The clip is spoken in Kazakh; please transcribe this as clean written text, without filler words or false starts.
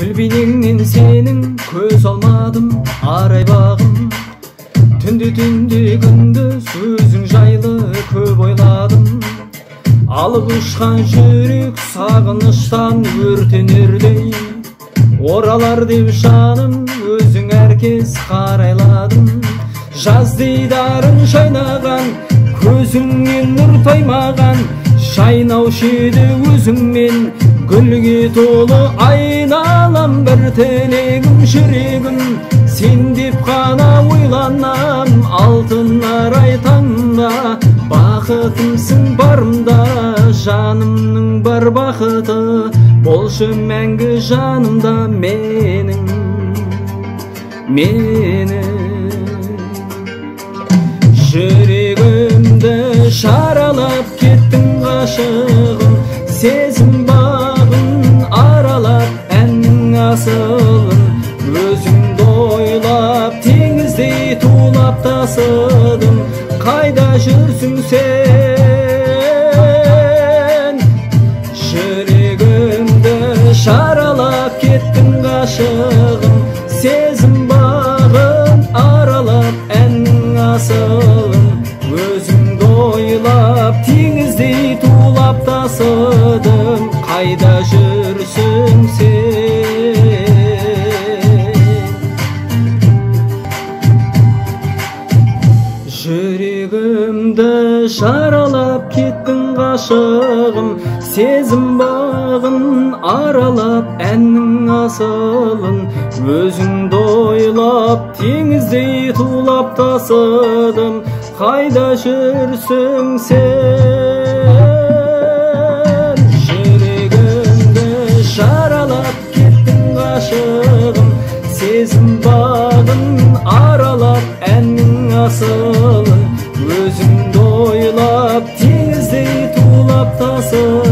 Gülbiningden senin көз алмадым арай бағым. Түнді күндіз өзің жайлы көп ойладым. Алып ұшқан жүрек сағыныштан өртенердей. Оралар деп жаным өзің әркез қарайладым. Жаз дидарын шайнаған, көзіңнен нұр таймаған. Шайнаушы еді өзіңмен, гүлге толы айналам. Бір тілегім жүрегім, сен деп қана ойланам. Алтын арай таңда, бақытымсың барымда. Жанымның бар бақыты, болшы мәңгі жанымда менің. Жүрегімді шаралап кеттің ғашығым. Сезім бағын аралап әннің асылын. Өзіңді ойлап теңіздей тулап тасыдым. Қайда жүрсің сен? Жүрегімді шаралап кеттің ғашығым. Сезім бағын аралап әннің асылын. Өзіңді ойлап теңіздей тулап тасыдым. Қайда жүрсің сен? Жүрегімді жаралап кеттің ғашығым. Сезім бағын аралап әннің асылын. Өзіңді ойлап теңіздей тулап тасыдым. Қайда жүрсің сен? Жүрегімді жаралап кеттің ғашығым. Сезім бағын аралап әннің асылын. Өзіңді ойлап теңіздей тулап тасыдым.